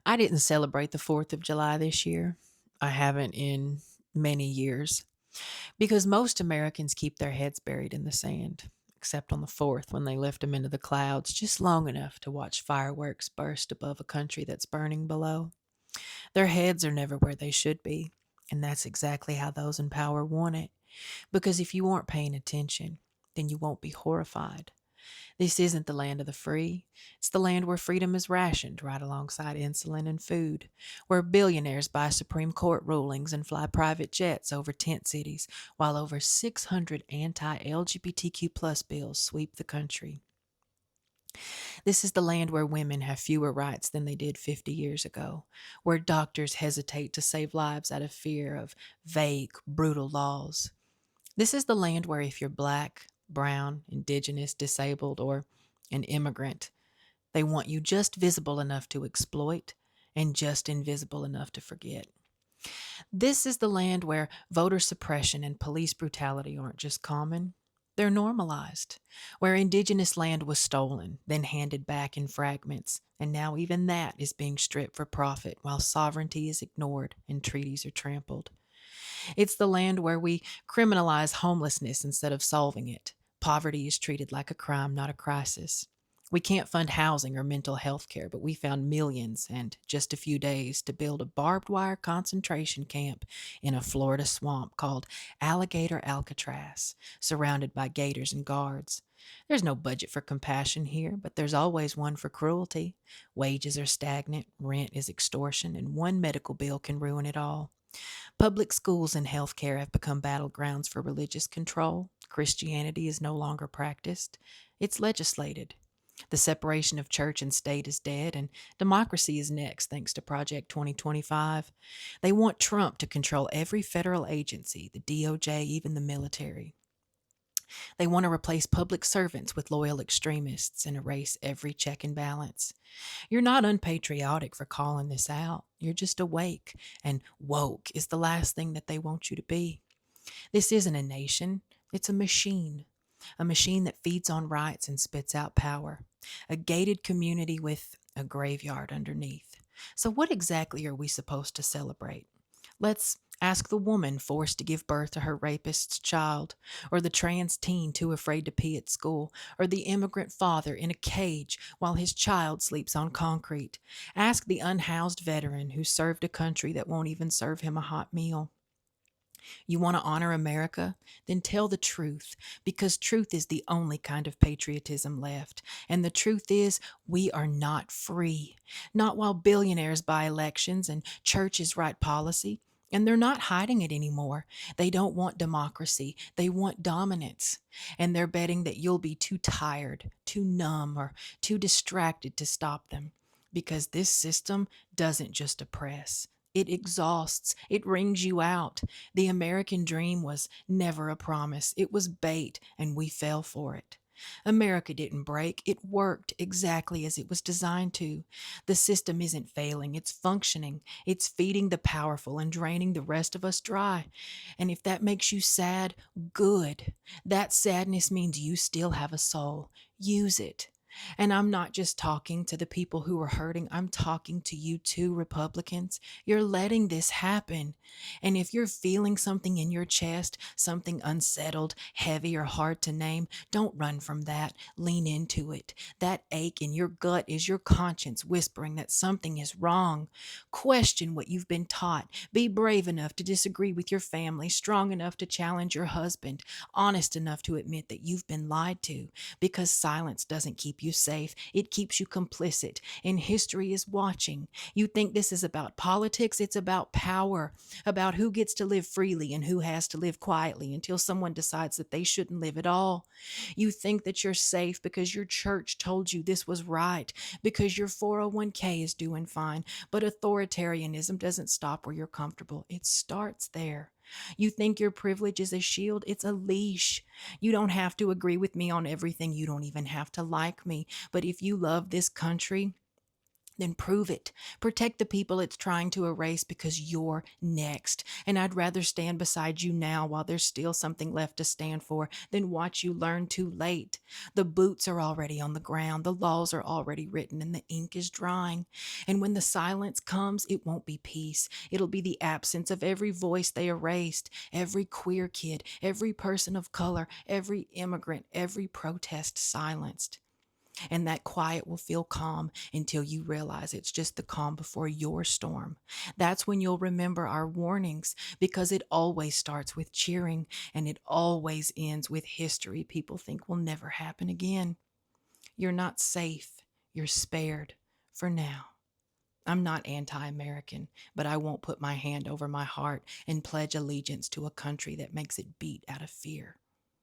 I didn't celebrate the 4th of July this year. I haven't in many years because most Americans keep their heads buried in the sand, except on the 4th when they lift them into the clouds just long enough to watch fireworks burst above a country that's burning below. Their heads are never where they should be, and that's exactly how those in power want it. Because if you aren't paying attention, then you won't be horrified. This isn't the land of the free. It's the land where freedom is rationed right alongside insulin and food, where billionaires buy Supreme Court rulings and fly private jets over tent cities, while over 600 anti-LGBTQ plus bills sweep the country. This is the land where women have fewer rights than they did 50 years ago, where doctors hesitate to save lives out of fear of vague, brutal laws. This is the land where if you're black, brown, indigenous, disabled, or an immigrant, they want you just visible enough to exploit and just invisible enough to forget. This is the land where voter suppression and police brutality aren't just common, they're normalized. Where indigenous land was stolen, then handed back in fragments, and now even that is being stripped for profit while sovereignty is ignored and treaties are trampled. It's the land where we criminalize homelessness instead of solving it. Poverty is treated like a crime, not a crisis. We can't fund housing or mental health care, but we found millions and just a few days to build a barbed wire concentration camp in a Florida swamp called Alligator Alcatraz, surrounded by gators and guards. There's no budget for compassion here, but there's always one for cruelty. Wages are stagnant, rent is extortion, and one medical bill can ruin it all. Public schools and healthcare have become battlegrounds for religious control. Christianity is no longer practiced, it's legislated. The separation of church and state is dead, and democracy is next, thanks to Project 2025. They want Trump to control every federal agency, the DOJ, even the military. They want to replace public servants with loyal extremists and erase every check and balance. You're not unpatriotic for calling this out. You're just awake, and woke is the last thing that they want you to be. This isn't a nation, it's a machine that feeds on rights and spits out power, a gated community with a graveyard underneath. So, what exactly are we supposed to celebrate? Let's ask the woman forced to give birth to her rapist's child, or the trans teen too afraid to pee at school, or the immigrant father in a cage while his child sleeps on concrete. Ask the unhoused veteran who served a country that won't even serve him a hot meal. You want to honor America? Then tell the truth, because truth is the only kind of patriotism left. And the truth is, we are not free. Not while billionaires buy elections and churches write policy. And they're not hiding it anymore. They don't want democracy. They want dominance. And they're betting that you'll be too tired, too numb, or too distracted to stop them. Because this system doesn't just oppress. It exhausts. It wrings you out. The American dream was never a promise. It was bait, and we fell for it. America didn't break. It worked exactly as it was designed to. The system isn't failing. It's functioning. It's feeding the powerful and draining the rest of us dry. And if that makes you sad, good. That sadness means you still have a soul. Use it. And I'm not just talking to the people who are hurting. I'm talking to you too, Republicans. You're letting this happen. And if you're feeling something in your chest, something unsettled, heavy, or hard to name, don't run from that. Lean into it. That ache in your gut is your conscience whispering that something is wrong. Question what you've been taught. Be brave enough to disagree with your family, strong enough to challenge your husband, honest enough to admit that you've been lied to, because silence doesn't keep you safe. It keeps you complicit, and history is watching. You think this is about politics? It's about power, about who gets to live freely and who has to live quietly until someone decides that they shouldn't live at all. You think that you're safe because your church told you this was right, because your 401k is doing fine, but authoritarianism doesn't stop where you're comfortable. It starts there. You think your privilege is a shield? It's a leash. You don't have to agree with me on everything. You don't even have to like me. But if you love this country, Then prove it. Protect the people it's trying to erase because you're next. And I'd rather stand beside you now while there's still something left to stand for than watch you learn too late. The boots are already on the ground, the laws are already written, and the ink is drying. And when the silence comes, it won't be peace. It'll be the absence of every voice they erased, every queer kid, every person of color, every immigrant, every protest silenced. And that quiet will feel calm until you realize it's just the calm before your storm. That's when you'll remember our warnings, because it always starts with cheering and it always ends with history people think will never happen again. You're not safe. You're spared for now. I'm not anti American, but I won't put my hand over my heart and pledge allegiance to a country that makes it beat out of fear.